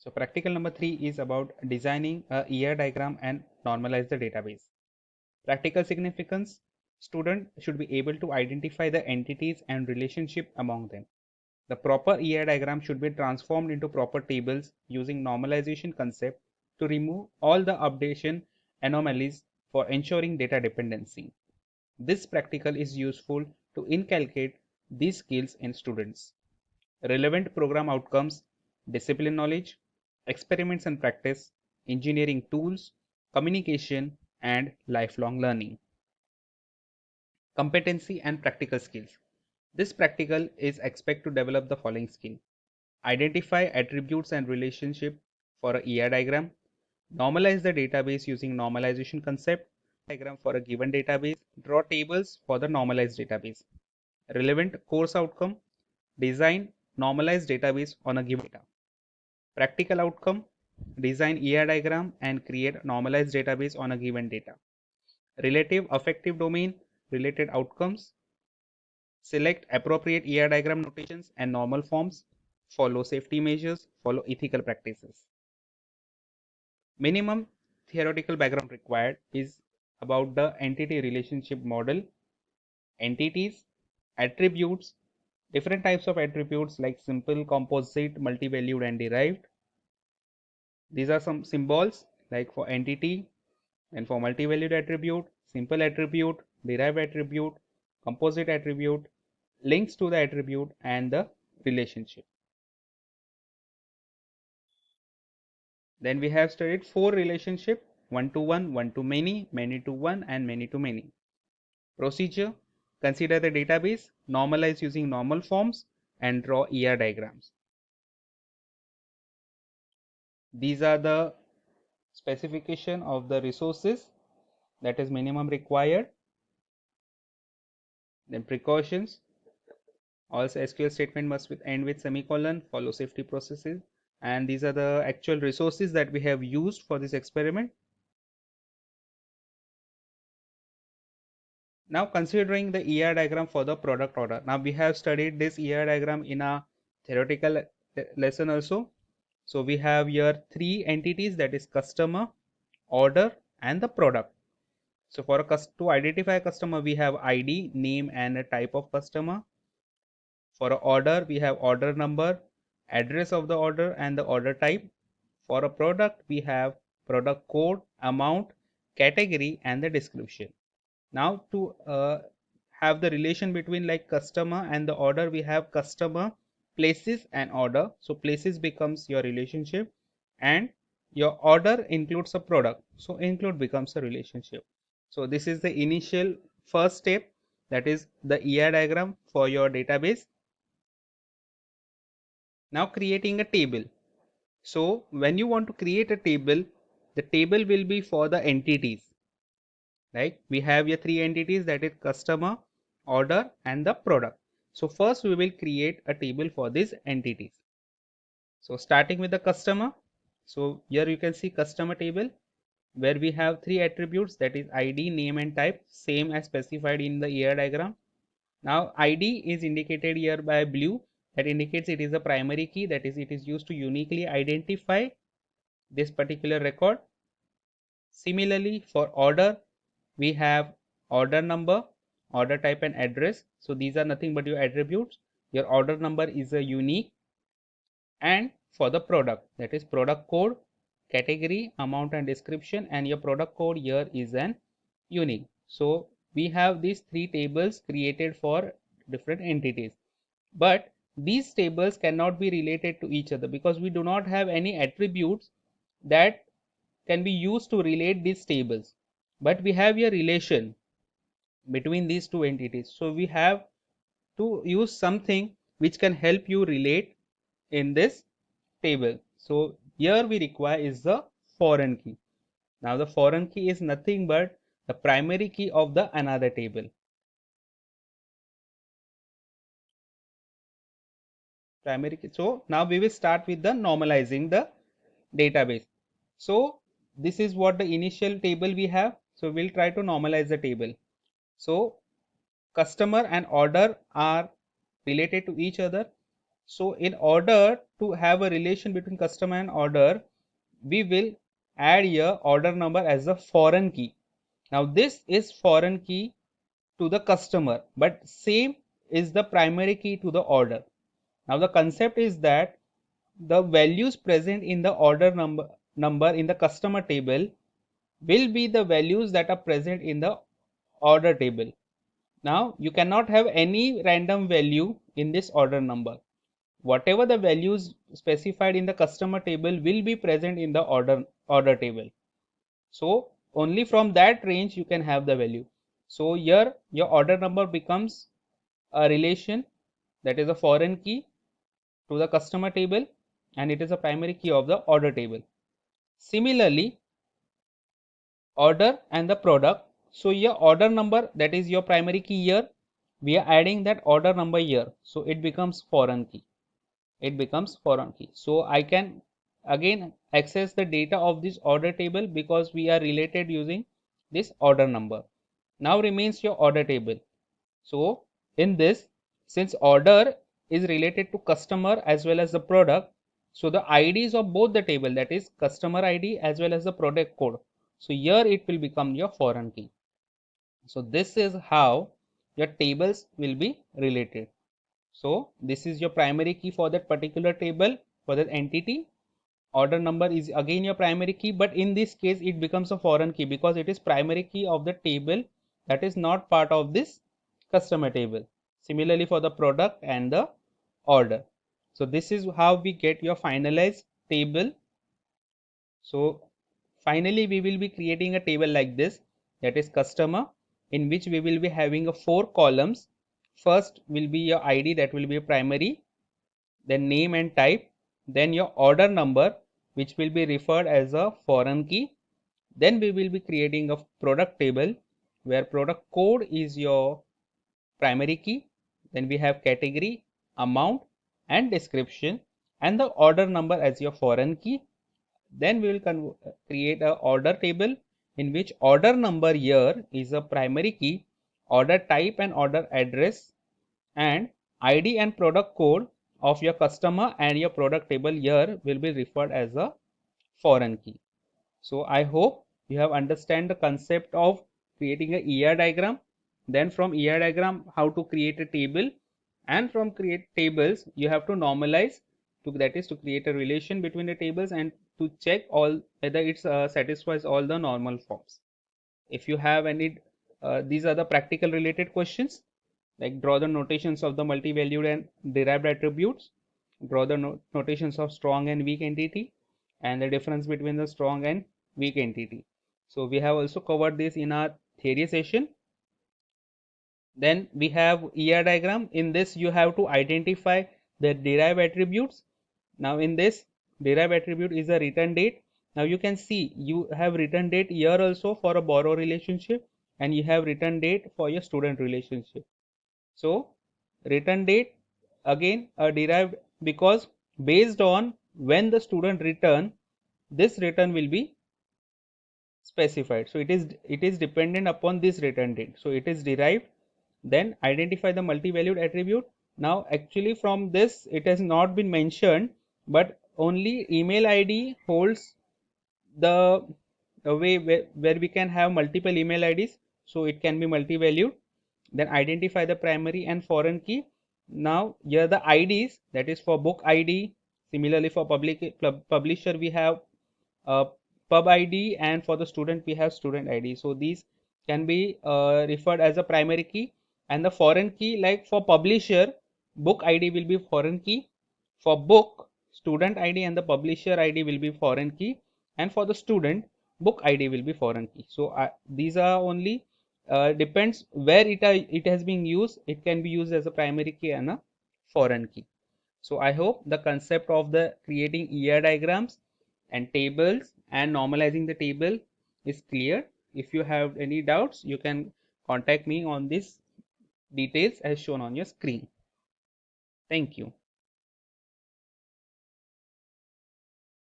So practical number 3 is about designing a ER diagram and normalize the database. Practical significance: student should be able to identify the entities and relationship among them. The proper ER diagram should be transformed into proper tables using normalization concept to remove all the updation anomalies for ensuring data dependency. This practical is useful to inculcate these skills in students. Relevant program outcomes: discipline knowledge, experiments and practice, engineering tools, communication, and lifelong learning. Competency and practical skills. This practical is expected to develop the following skill: identify attributes and relationship for a ER diagram, normalize the database using normalization concept, diagram for a given database, draw tables for the normalized database. Relevant course outcome: design normalized database on a given data. Practical outcome: design ER diagram and create normalized database on a given data. Relative affective domain related outcomes: select appropriate ER diagram notations and normal forms, follow safety measures, follow ethical practices. Minimum theoretical background required is about the entity relationship model, entities, attributes, different types of attributes like simple, composite, multi-valued, and derived. These are some symbols like for entity and for multi-valued attribute, simple attribute, derived attribute, composite attribute, links to the attribute, and the relationship. Then we have studied 4 relationship: one to one, one to many, many to one, and many to many. Procedure: consider the database, normalize using normal forms, and draw ER diagrams. These are the specification of the resources, that is minimum required. Then precautions: all SQL statement must end with semicolon, follow safety processes, and these are the actual resources that we have used for this experiment. Now considering the ER diagram for the product order. Now we have studied this ER diagram in a theoretical lesson also. So we have here 3 entities, that is customer, order, and the product. So for to identify a customer, we have ID, name, and a type of customer. For a order, we have order number, address of the order, and the order type. For a product, we have product code, amount, category, and the description. Now to have the relation between like customer and the order, we have customer, places, and order. So places becomes your relationship, and your order includes a product, so include becomes a relationship. So this is the initial first step, that is the ER diagram for your database. Now creating a table. So when you want to create a table, the table will be for the entities. Right, we have here 3 entities, that is customer, order, and the product. So first we will create a table for these entities. So starting with the customer, so here you can see customer table where we have 3 attributes, that is ID, name, and type, same as specified in the ER diagram. Now ID is indicated here by blue, that indicates it is a primary key, that is it is used to uniquely identify this particular record. Similarly for order, we have order number, order type, and address. So these are nothing but your attributes. Your order number is a unique. And for the product, that is product code, category, amount, and description, and your product code here is an unique. So we have these 3 tables created for different entities, but these tables cannot be related to each other because we do not have any attributes that can be used to relate these tables, but we have a relation between these 2 entities. So we have to use something which can help you relate in this table. So here we require is the foreign key. Now the foreign key is nothing but the primary key of the another table. Primary key. So now we will start with the normalizing the database. So this is what the initial table we have. So we'll try to normalize the table. So customer and order are related to each other. So in order to have a relation between customer and order, we will add here order number as a foreign key. Now this is foreign key to the customer, but same is the primary key to the order. Now the concept is that the values present in the order number in the customer table will be the values that are present in the order table. Now you cannot have any random value in this order number. Whatever the values specified in the customer table will be present in the order table. So only from that range you can have the value. So here your order number becomes a relation, that is a foreign key to the customer table, and it is a primary key of the order table. Similarly, order and the product. So your order number, that is your primary key here, we are adding that order number here. So it becomes foreign key. It becomes foreign key. So I can again access the data of this order table because we are related using this order number. Now remains your order table. So in this, since order is related to customer as well as the product, so the IDs of both the table, that is customer ID as well as the product code, so here it will become your foreign key. So this is how your tables will be related. So this is your primary key for that particular table, for that entity. Order number is again your primary key, but in this case it becomes a foreign key because it is primary key of the table that is not part of this customer table. Similarly for the product and the order. So this is how we get your finalized table. So finally we will be creating a table like this, that is customer, in which we will be having a 4 columns. First will be your ID, that will be a primary, then name and type, then your order number, which will be referred as a foreign key. Then we will be creating a product table where product code is your primary key. Then we have category, amount and description, and the order number as your foreign key. Then we will create a order table in which order number here is a primary key, order type and order address, and ID and product code of your customer and your product table here will be referred as a foreign key. So I hope you have understand the concept of creating a ER diagram. Then from ER diagram how to create a table, and from create tables you have to normalize, to that is to create a relation between the tables and to check all whether it satisfies all the normal forms. If you have any these are the practical related questions, like draw the notations of the multi-valued and derived attributes, draw the notations of strong and weak entity, and the difference between the strong and weak entity. So we have also covered this in our theory session. Then we have ER diagram. In this you have to identify the derived attributes. Now in this, derived attribute is a return date. Now you can see you have return date here also for a borrower relationship, and you have return date for your student relationship. So return date again derived because based on when the student return, this return will be specified. So it is dependent upon this return date. So it is derived. Then identify the multi-valued attribute. Now actually from this it has not been mentioned, but only email ID holds the way where we can have multiple email IDs. So it can be multi-valued. Then identify the primary and foreign key. Now here the IDs, that is for book ID. Similarly for publisher we have pub ID, and for the student we have student ID. So these can be referred as a primary key, and the foreign key, like for publisher book ID will be foreign key, for book student ID and the publisher ID will be foreign key, and for the student book ID will be foreign key. So these are only depends where it has been used. It can be used as a primary key and a foreign key. So I hope the concept of the creating ER diagrams and tables and normalizing the table is clear. If you have any doubts, you can contact me on these details as shown on your screen. Thank you.